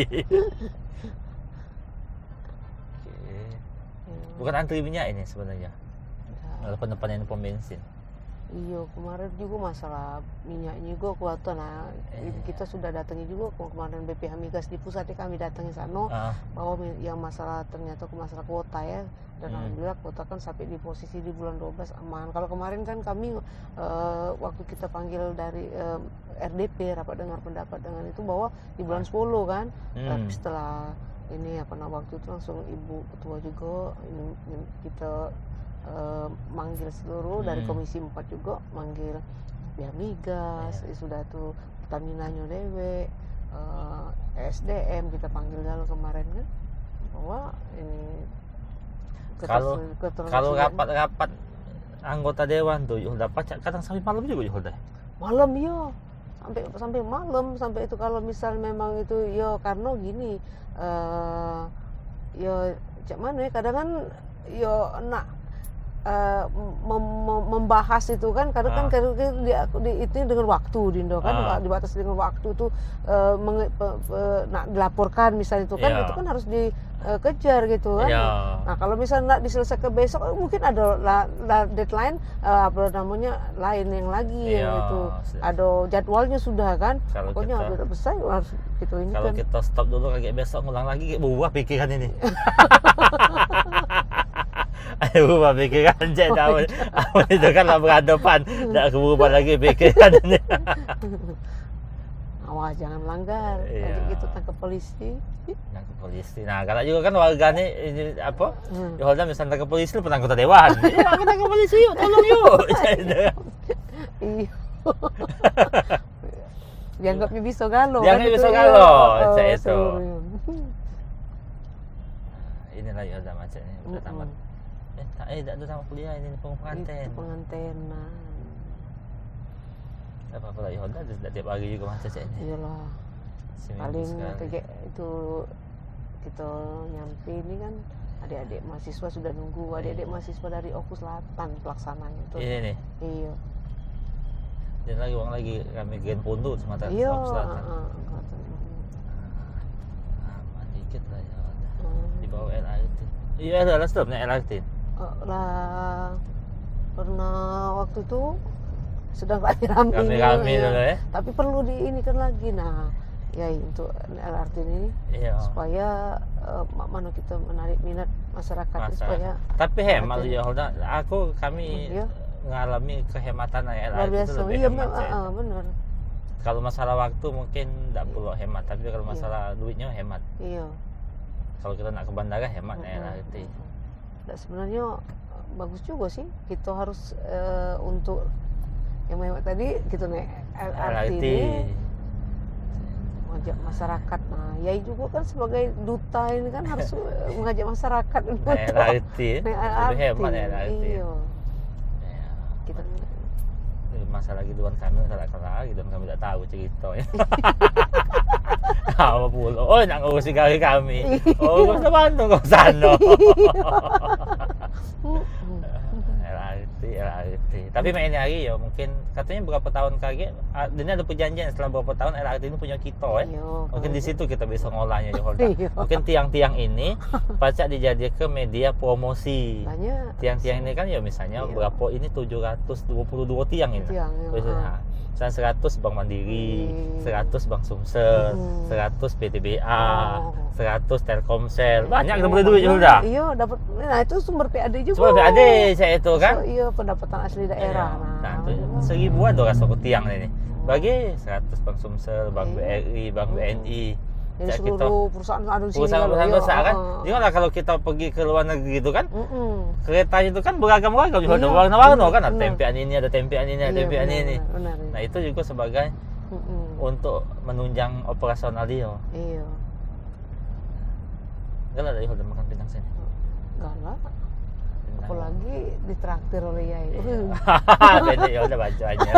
Bukan antri minyak ini sebenarnya. Depan ini pom bensin. Iya, kemarin juga masalah minyaknya juga kuatan. Nah, kita sudah datangi juga kemarin BPH Migas di pusat kami datangi sana bahwa yang masalah ternyata masalah kuota ya. Dan alhamdulillah kuota kan sampai di posisi di bulan 12 aman. Kalau kemarin kan kami waktu kita panggil dari RDP rapat dengar pendapat dengan itu bahwa di bulan 10 kan. Tapi setelah ini waktu itu langsung Ibu Ketua juga kita manggil seluruh dari Komisi 4 juga manggil pihak migas, sudah tuh Pertamina-nya dewe, SDM kita panggil dulu kemarin kan bahwa ini kalau rapat anggota dewan tuh udah kadang sampai malam juga udah malam ya sampai malam sampai itu kalau misal memang itu ya karena gini ya cak mana ya kadang kan ya nak membahas itu kan karena kan itu dengan waktu Dindo kan dibatasi dengan waktu tuh dilaporkan misalnya itu kan itu kan harus dikejar gitu kan. Nah kalau misalnya nggak diselesaikan besok mungkin ada deadline apa namanya lain yang lagi yang itu ada jadwalnya sudah kan. Pokoknya udah besar harus gitu ini kalau kan. kita stop dulu kayak besok ngulang lagi kayak berubah pikiran ini. Ayo berubah pikiran cek tahun itu kan lah berhadapan tak berubah lagi pikiran ini. Awas jangan langgar kayak gitu tangkap polisi. Tangkap polisi. Nah kalau juga kan warga nih ini apa? Yolda misalnya tangkap polisi lu penangkut dewan. Iya kita tangkap polisi yuk tolong yuk. Iya. Dianggapnya bisa galo. Dianggap bisa galo. Cek itu. Inilah Yolda macamnya udah tamat. Tak ada sama kuliah ini pengantin. Itu pengantenan. Apa lah Yolda sudah tiap hari juga macam ini. Iyalah. Paling kayak itu kita nyampe ini kan adik-adik mahasiswa sudah nunggu adik-adik mahasiswa dari Oku Selatan pelaksananya itu. Ini nih. Iya. Dan lagi uang lagi kami gen Pundu Sumatera Selatan. Aman dikit lah ya. Di bawah LRT. Iya ada stopnya LRT. Lah pernah waktu itu sedang rame-rame dulu ya. Tapi perlu diinikan lagi ya untuk LRT ini supaya mana kita menarik minat masyarakat. Supaya tapi hemat ya kami mengalami kehematan LRT itu lebih hemat. Benar. Kalau masalah waktu mungkin tidak perlu hemat, tapi kalau masalah duitnya hemat. Iya. Kalau kita nak ke bandara hemat LRT. Dan sebenarnya bagus juga sih. Kita harus untuk yang hemat tadi gitu naik LRT ini mengajak masyarakat. Nah, Yai juga kan sebagai duta ini kan harus mengajak masyarakat untuk LRT. Lebih hemat LRT. Iya. Kita masalah gituan kami kalah gitu kami tidak tahu cerita ya. Apa pula? Oh nak ngurusi kami. Oh kau bantu kau sana. LRT. Tapi main hari ya mungkin katanya berapa tahun kaget. Ini ada perjanjian setelah berapa tahun LRT ini punya kita Mungkin di situ kita bisa ngolahnya Mungkin tiang-tiang ini pacak dijadikan media promosi. Banyak. Tiang-tiang ini kan ya misalnya berapa ini 722 tiang ini. Misalnya 100 Bank Mandiri, 100 Bank Sumsel, 100 PTBA, 100 Telkomsel. Banyak kita beli duit juga. Iya, dapat. Nah, itu sumber PAD juga. Sumber PAD saya itu kan. Iya, pendapatan asli daerah. Nah, itu 1000-an tuh rasa tiang ini. Bagi 100 Bank Sumsel, Bank BRI, Bank BNI. Jadi seluruh perusahaan ada di sini. Perusahaan besar kan. Jadi kalau kita pergi ke luar negeri gitu kan, keretanya itu kan beragam-ragam juga, ada warna-warna kan, ada tempean ini, ada tempean ini, ada tempean ini. Nah itu juga sebagai untuk menunjang operasional dia. Iya. Galak ada udah makan pindang sini. Galak. Apalagi ditraktir oleh Yai. Beda ya udah bacaannya.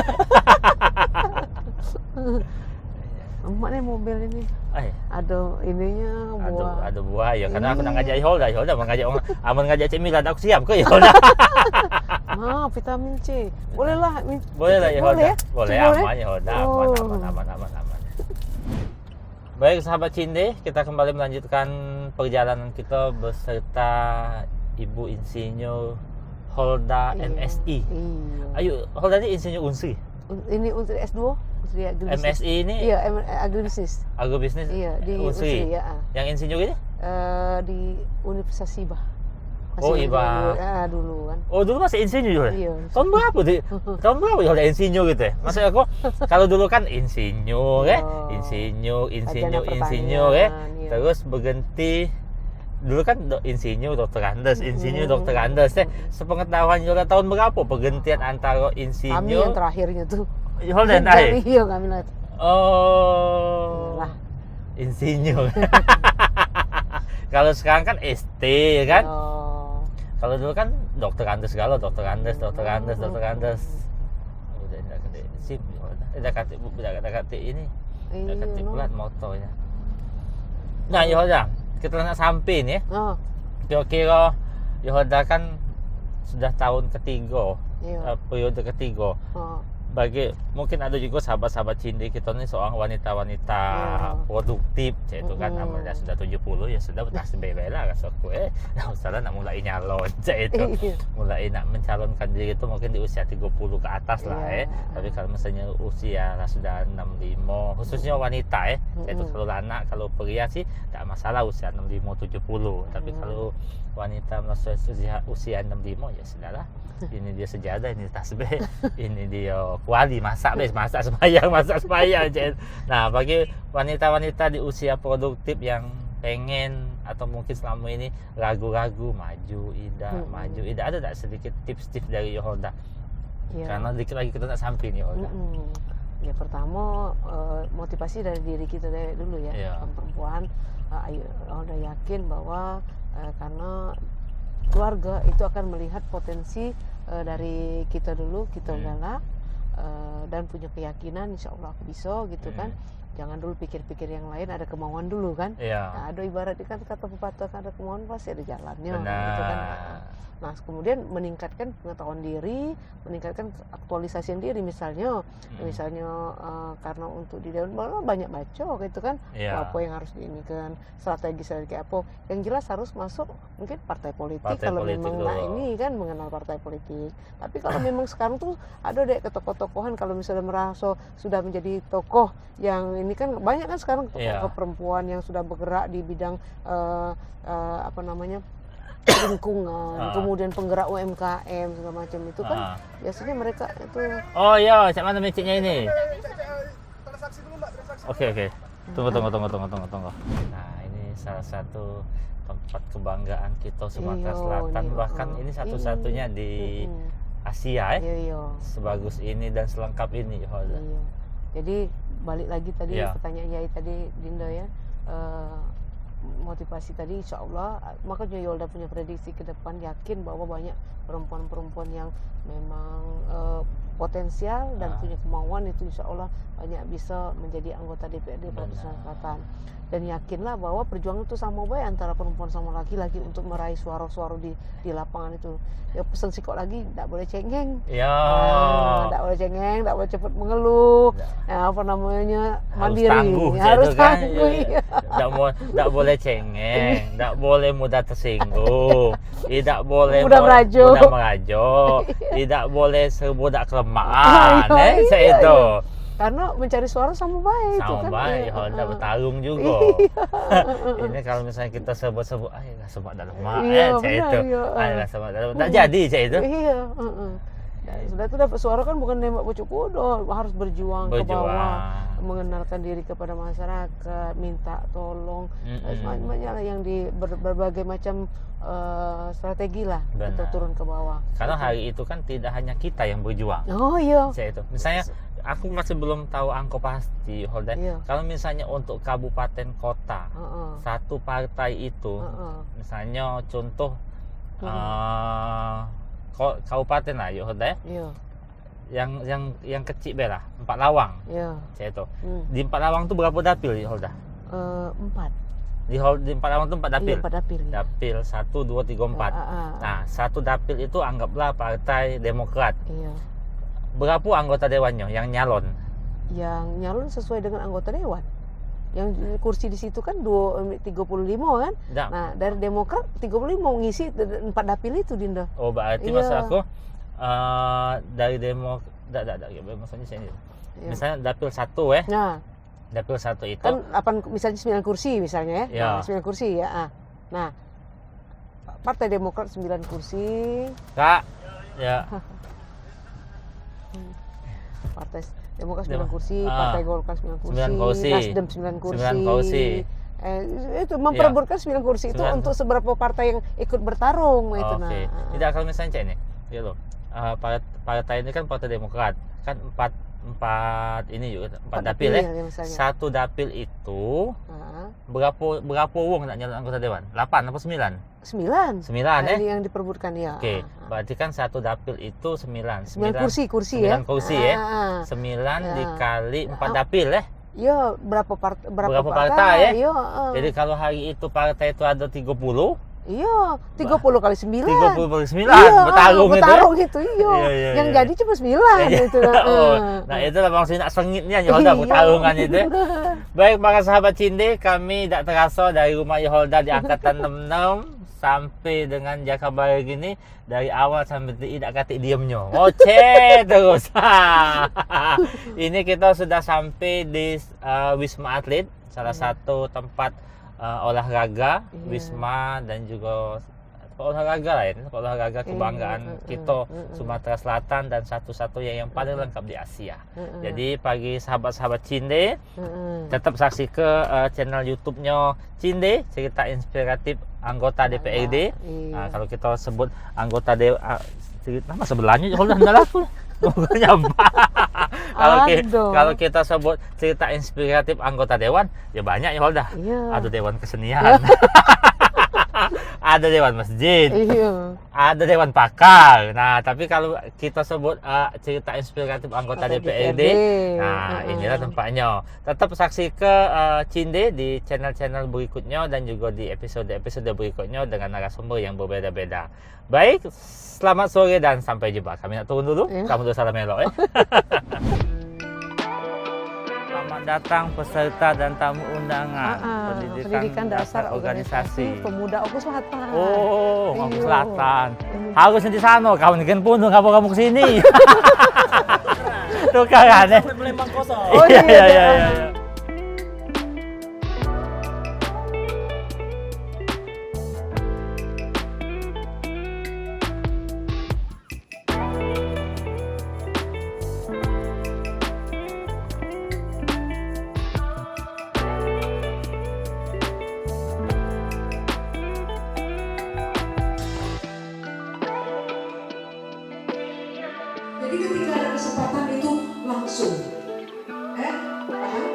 Emak nih mobil ini. Ada ininya buah. Ada buah ya karena aku nak ngajak Yolda mengajak aman ngajak Cik Mila aku siap ke Yolda. Vitamin C. Boleh lah Yolda. Boleh aman Yolda. Aman. Baik sahabat Cinde, kita kembali melanjutkan perjalanan kita beserta Ibu Insinyur Holda MSI. Ayo, Holda ini Insinyur Unsri. Ini Unsri S2. MSI ini? Iya, agribisnis. Agribisnis? Iya, di Unsri. Yang insinyur ini? Di Universitas Ibah. Ibah. Dulu kan. Oh, dulu masih insinyur? Iya. Tahun berapa ya udah insinyur gitu ya? Maksud aku, kalau dulu kan insinyur ya? Insinyur ya? Terus berganti dulu kan insinyur dokter Andes sepengetahuan Yolda tahun berapa pergantian antara insinyur kami yang terakhirnya tuh Yolda yang terakhir? Iya kami lah insinyur. Kalau sekarang kan ST kan kalau dulu kan dokter Andes galau dokter Andes udah kata sip udah kata ini udah kata plat motonya. Nah Yolda kita nak sampai nih kira-kira Yolda kan sudah tahun ketiga, Iya. periode ketiga. Oh. Bagi mungkin ada juga sahabat-sahabat Cinde kita nih seorang wanita-wanita produktif, itu kan namanya sudah 70 ya sudah pasti bebel lah rasa kue. Nah, usahlah nak mulai nyalon, itu mulai nak mencalonkan diri itu mungkin di usia 30 ke atas lah Tapi kalau misalnya usia lah sudah 65, khususnya wanita itu kalau anak, kalau pria sih tidak masalah usia 65 70. Tapi kalau wanita masuk usia 65 ya sudahlah. Ini dia sejadah, ini tasbih, ini dia kuali, masak sembahyang. Nah, bagi wanita-wanita di usia produktif yang pengen atau mungkin selama ini ragu-ragu maju Ida, ada tak sedikit tips-tips dari Yoholda? Karena dikit lagi kita tak sampai nih Yoholda. Ya pertama motivasi dari diri kita dari dulu ya, perempuan. Yoholda yakin bahwa karena keluarga itu akan melihat potensi dari kita dulu, kita galak dan punya keyakinan insya Allah aku bisa gitu kan. Jangan dulu pikir-pikir yang lain, ada kemauan dulu kan. Nah, ada ibarat kan kata pepatah, kan ada kemauan pasti ada jalannya gitu kan. Nah, kemudian meningkatkan pengetahuan diri, meningkatkan aktualisasi diri misalnya karena untuk di dalam banyak baca gitu kan. Apa yang harus diinikan, strategi kayak apa. Yang jelas harus masuk mungkin partai politik kalau memang ini kan mengenal partai politik. Tapi kalau memang sekarang tuh ada deh tokoh-tokohan, kalau misalnya merasa sudah menjadi tokoh yang ini kan banyak kan sekarang tokoh perempuan yang sudah bergerak di bidang lingkungan, kemudian penggerak UMKM segala macam itu kan biasanya mereka itu. Oh iya, cak mana miciknya ini? Oke. Tunggu. Nah, ini salah satu tempat kebanggaan kita Sumatera Selatan, bahkan ini satu-satunya di Asia sebagus ini dan selengkap ini. Jadi balik lagi tadi pertanyaan Yai tadi Dinda ya, motivasi tadi insya Allah, makanya Yoholda punya prediksi ke depan, yakin bahwa banyak perempuan-perempuan yang memang potensial dan punya kemauan, itu insya Allah banyak bisa menjadi anggota DPRD Provinsi Sumatera Selatan. Dan yakinlah bahwa perjuangan itu sama baik antara perempuan sama laki-laki untuk meraih suara-suara di lapangan itu. Ya pesan sikok lagi, tidak boleh cengeng. Tidak boleh cengeng, tidak boleh cepat mengeluh. Mandiri. Harus tangguh. Tidak boleh cengeng, tidak boleh mudah tersinggung, tidak boleh mudah merajuk, tidak boleh sebudak kelemahan. Itu. Karena mencari suara sama baik itu kan. Yoholda bertarung juga. Ini kalau misalnya kita sebut-sebut, nggak sebut dalam mak, nggak sebut dalam, tak jadi itu. Sudah itu dapat suara kan bukan nembak pucuk kudo, harus berjuang ke bawah, mengenalkan diri kepada masyarakat, minta tolong, banyak yang di berbagai macam strategi lah. Kita turun ke bawah. Karena hari itu kan tidak hanya kita yang berjuang. Itu. Misalnya aku masih belum tahu angka pasti, Yoholda. Kalau misalnya untuk kabupaten kota, satu partai itu, misalnya contoh kabupaten lah, Yoholda yang kecil belah, 4 lawang. Itu. Di 4 lawang itu berapa dapil, Yoholda? 4. Di 4 lawang itu 4 dapil. 4 dapil. Dapil 1, 2, 3, 4. Nah, satu dapil itu anggaplah Partai Demokrat. Berapa anggota dewannya yang nyalon? Yang nyalon sesuai dengan anggota dewan. Yang kursi di situ kan 35 kan? Nah, dari Demokrat 35 ngisi 4 dapil itu, Dinda. Oh, berarti maksud aku dari Demokrat maksudnya sini. Misalnya dapil 1 dapil 1 itu kan misalnya 9 kursi misalnya ya. 9 kursi ya. Nah, Partai Demokrat 9 kursi. Kak. Ya. Partai Demokrat 9 kursi, Partai Golkar 9 kursi, Nasdem 9 kursi. Itu memperebutkan 9 kursi itu untuk seberapa partai yang ikut bertarung itu. Tidak, kalau misalnya ini, partai ini kan Partai Demokrat kan 4 ini juga 4 dapil ya. Satu dapil itu berapa wong nak nyalon anggota dewan? 8 apa 9? 9 yang diperebutkan ya. Berarti kan satu dapil itu 9 kursi 9 kursi ya. 9 dikali 4 dapil ya. Iya, berapa partai ya? Jadi kalau hari itu partai itu ada 30, Iya, 30 kali 9. 30 kali 9 Iya, bertarung gitu. bertarung gitu, iya. Iya, Yang iya. jadi cuma 9 gitu. Oh, nah itu lah maksudnya sengitnya Yoholda Iya. pertarungan itu. Baik para sahabat Cinde, kami tidak terasa dari rumah Yoholda di angkatan 66 sampai dengan Jakabaring gini dari awal sampai tidak kati diemnya. Oce terus. Ini kita sudah sampai di Wisma Atlet, salah satu tempat olahraga, Iya. Wisma dan juga olahraga lain, olahraga kebanggaan kita Sumatera Selatan dan satu-satunya yang paling lengkap di Asia. Jadi bagi sahabat-sahabat Cinde, tetap saksi ke channel YouTube-nya Cinde, cerita inspiratif anggota DPRD. Nah, kalau kita sebut anggota nama sebelahnya udah laku. Kalau kita sebut cerita inspiratif anggota dewan, ya banyak ya udah. Iya. Ada dewan kesenian. Ada dewan masjid, Iya. ada dewan pakar. Nah, tapi kalau kita sebut cerita inspiratif anggota DPRD, nah inilah tempatnya. Tetap saksi ke Cinde di channel-channel berikutnya dan juga di episode-episode berikutnya dengan narasumber yang berbeda-beda. Baik, selamat sore dan sampai jumpa. Kami nak turun dulu. Iya. Kamu dulu salam elok ya. Selamat datang peserta dan tamu undangan Pendidikan dasar organisasi pemuda Oku Selatan. Oh, Oku Iya. Selatan. Harusnya di sana, kawan kan pun kamu kesini. Tukaran ya. Melempang kosong. Oh, iya, iya. Jadi ketika ada kesempatan itu langsung, paham?